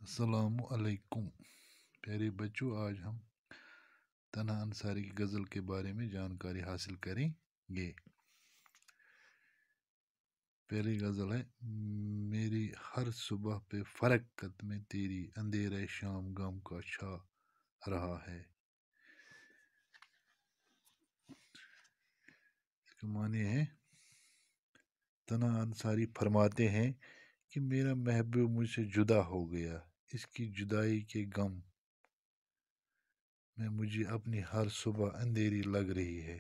अस्सलामु अलैकुम प्यारे बच्चों, आज हम तन्हा अंसारी की गज़ल के बारे में जानकारी हासिल करेंगे। पहली गज़ल है। मेरी हर सुबह पे फरकत में तेरी, अंधेरे शाम गम का छा रहा है। इसका माने है, तन्हा अंसारी फरमाते हैं कि मेरा महबूब मुझसे जुदा हो गया, इसकी जुदाई के गम में मुझे अपनी हर सुबह अंधेरी लग रही है।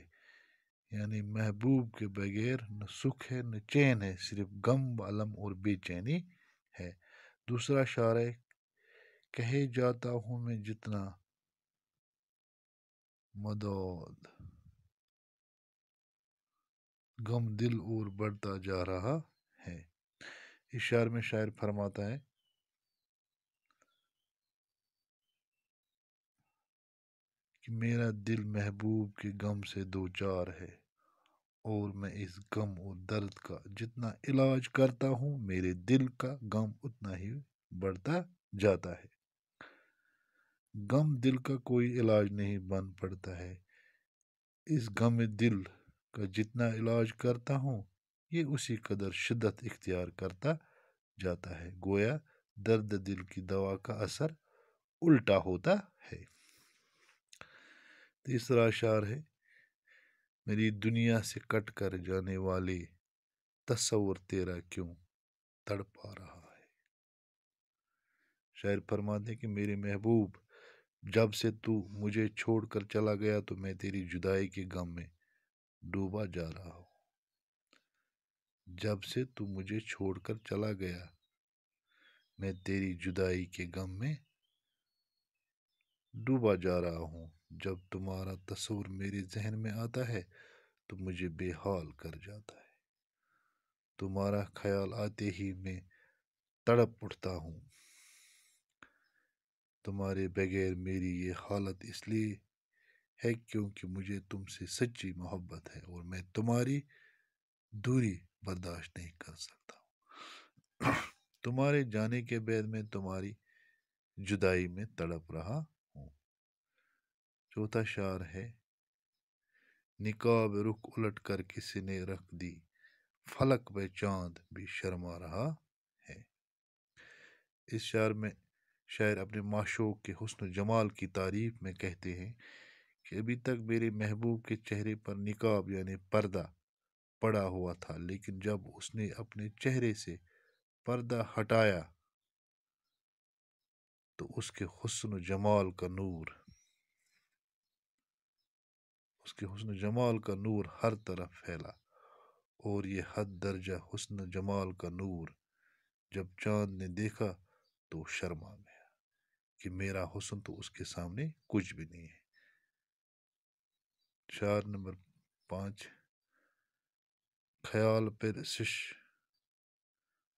यानी महबूब के बगैर न सुख है न चैन है, सिर्फ गम अलम और बेचैनी है। दूसरा शार है, कहे जाता हूँ मैं जितना मदद, गम दिल और बढ़ता जा रहा है। इस शार में शायर फरमाता है कि मेरा दिल महबूब के गम से दो चार है, और मैं इस गम और दर्द का जितना इलाज करता हूँ, मेरे दिल का गम उतना ही बढ़ता जाता है। गम दिल का कोई इलाज नहीं बन पड़ता है। इस गम दिल का जितना इलाज करता हूँ, ये उसी कदर शिद्दत इख्तियार करता जाता है। गोया दर्द दिल की दवा का असर उल्टा होता है। तीसरा शार है, मेरी दुनिया से कट कर जाने वाले, तस्वुर तेरा क्यों तड़पा रहा है। शायर फरमाते कि मेरे महबूब, जब से तू मुझे छोड़कर चला गया तो मैं तेरी जुदाई के गम में डूबा जा रहा हूँ। जब से तू मुझे छोड़कर चला गया, मैं तेरी जुदाई के गम में डूबा जा रहा हूँ। जब तुम्हारा तस्वुर मेरे जहन में आता है तो मुझे बेहाल कर जाता है। तुम्हारा ख्याल आते ही मैं तड़प उठता हूँ। तुम्हारे बगैर मेरी ये हालत इसलिए है क्योंकि मुझे तुमसे सच्ची मोहब्बत है, और मैं तुम्हारी दूरी बर्दाश्त नहीं कर सकता। तुम्हारे जाने के बाद मैं तुम्हारी जुदाई में तड़प रहा हूँ। चौथा शार है, निकाब रुख उलट कर किसी ने रख दी, फलक पे चांद भी शर्मा रहा है। इस शार में शायर अपने माशूक के हुस्न जमाल की तारीफ में कहते हैं कि अभी तक मेरे महबूब के चेहरे पर निकाब यानी पर्दा पड़ा हुआ था, लेकिन जब उसने अपने चेहरे से पर्दा हटाया तो उसके हुस्न जमाल का नूर हर तरफ फैला, और ये हद दर्जा हुस्न जमाल का नूर जब चांद ने देखा तो शर्मा गया कि मेरा हुस्न तो उसके सामने कुछ भी नहीं है। शार नंबर 5, ख्याल परसिश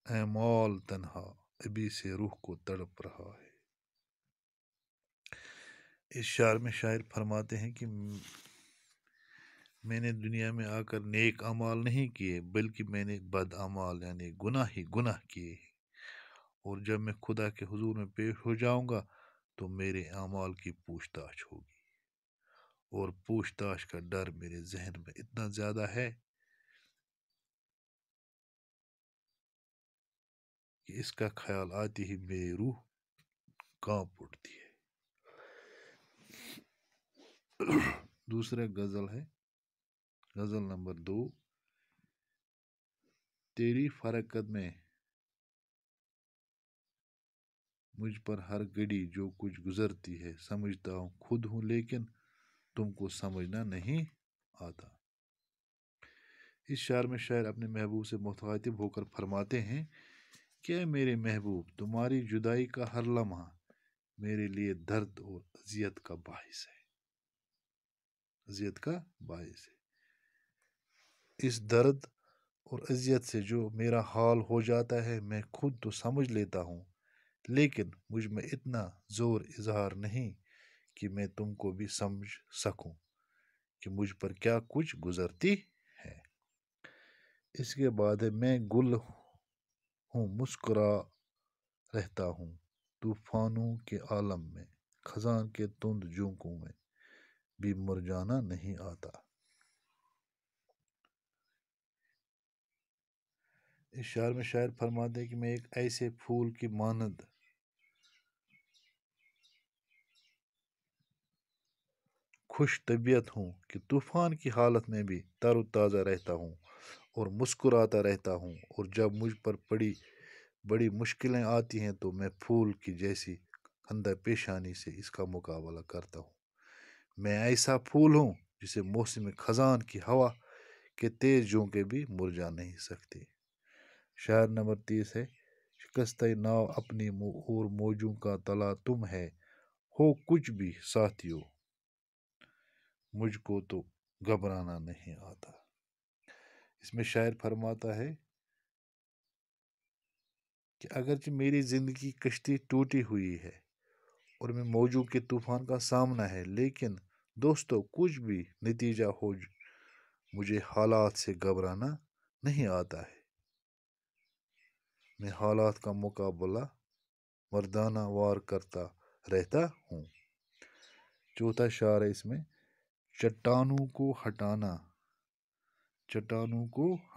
ऐमाल तन्हा, अभी से रूह को तड़प रहा है। इस शार में शायर फरमाते हैं कि मैंने दुनिया में आकर नेक अमाल नहीं किए, बल्कि मैंने बद अमाल यानी गुनाह ही गुनाह किए, और जब मैं खुदा के हुजूर में पेश हो जाऊंगा तो मेरे अमाल की पूछताछ होगी, और पूछताछ का डर मेरे जहन में इतना ज्यादा है कि इसका ख्याल आती ही मेरी रूह कांप उठती है। दूसरा गजल है, गजल नंबर 2, तेरी फरकत में मुझ पर हर घड़ी जो कुछ गुजरती है, समझता हूँ खुद हूँ लेकिन तुमको समझना नहीं आता। इस शार में शायर अपने महबूब से मुखातिब होकर फरमाते हैं कि मेरे महबूब, तुम्हारी जुदाई का हर लम्हा मेरे लिए दर्द और अजियत का बाइस है। इस दर्द और अजियत से जो मेरा हाल हो जाता है, मैं खुद तो समझ लेता हूँ, लेकिन मुझ में इतना जोर इजहार नहीं कि मैं तुमको भी समझ सकूं कि मुझ पर क्या कुछ गुजरती है। इसके बाद है, मैं गुल हूँ मुस्कुरा रहता हूँ, طوفانوں کے عالم میں، خزاں کے تند جھونکوں میں بھی مرجانا نہیں آتا۔ اس شعر میں شاعر فرماتے ہیں کہ میں ایک ایسے پھول کی مانند خوش طبیعت ہوں کہ طوفان کی حالت میں بھی تر و تازہ رہتا ہوں اور مسکراتا رہتا ہوں، اور جب مجھ پر بڑی مشکلیں آتی ہیں تو میں پھول کی جیسی خندہ پیشانی سے اس کا مقابلہ کرتا ہوں۔ میں ایسا پھول ہوں جسے موسم خزان کی ہوا کے تیز جھونکے بھی مرجا نہیں سکتے۔ شعر نمبر 30 ہے، شکستہ ناؤ اپنی اور موجوں کا تلا تم ہے، ہو کچھ بھی ساتھیو مجھ کو تو گھبرانا نہیں آتا۔ اس میں شاعر فرماتا ہے کہ اگرچہ میری زندگی کشتی ٹوٹی ہوئی ہے اور میں موجوں کے طوفان کا سامنا ہے، لیکن دوستو کچھ بھی نتیجہ ہو مجھے حالات سے گھبرانا نہیں آتا ہے۔ میں حالات کا مقابلہ مردانہ وار کرتا رہتا ہوں۔ چوتھا شعر ہے اس میں، چٹانوں کو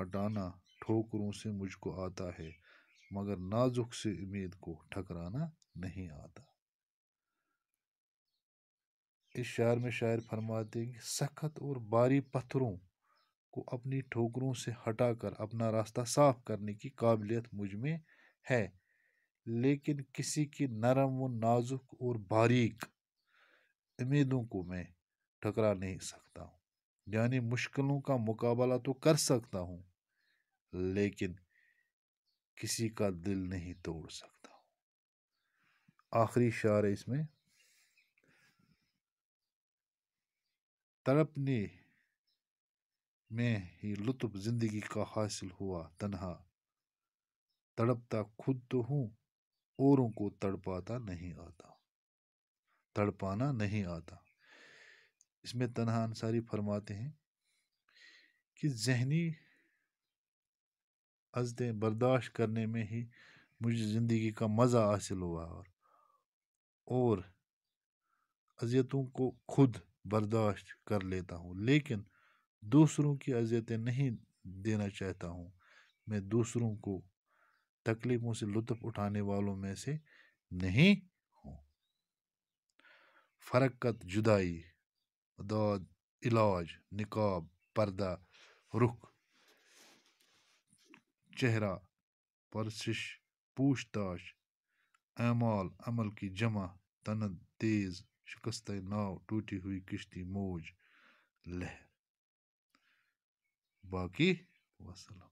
ہٹانا ٹھوکروں سے مجھ کو آتا ہے، مگر نازک سے امید کو ٹھکرانا نہیں آتا۔ اس شعر میں شاعر فرماتے ہیں کہ سخت اور بھاری پتھروں کو اپنی ٹھوکروں سے ہٹا کر اپنا راستہ صاف کرنے کی قابلیت مجھ میں ہے، لیکن کسی کی نرم و نازک اور باریک امیدوں کو میں ٹھکرا نہیں سکتا ہوں۔ یعنی مشکلوں کا مقابلہ تو کر سکتا ہوں، لیکن کسی کا دل نہیں توڑ سکتا ہوں۔ آخری شعر ہے اس میں، تڑپنے میں ہی لطف زندگی کا حاصل ہوا تنہا، تڑپتا خود تو ہوں اوروں کو تڑپانا نہیں آتا۔ اس میں تنہا انصاری فرماتے ہیں کہ ذہنی اذیتیں برداشت کرنے میں ہی مجھے زندگی کا مزہ حاصل ہوا، اور اذیتوں کو خود برداشت کر لیتا ہوں، لیکن دوسروں کی اذیتیں نہیں دینا چاہتا ہوں۔ میں دوسروں کو تکلیفوں سے لطف اٹھانے والوں میں سے نہیں ہوں۔ فرقت، جدائی، داد، علاج، نقاب، پردہ، رخ، چہرہ، پرسش، پوچھ تاچھ، اعمال، عمل کی جمع، تند تیز، شکستہ ناؤ، ٹوٹی ہوئی کشتی، موج، لہر، باقی وسلام۔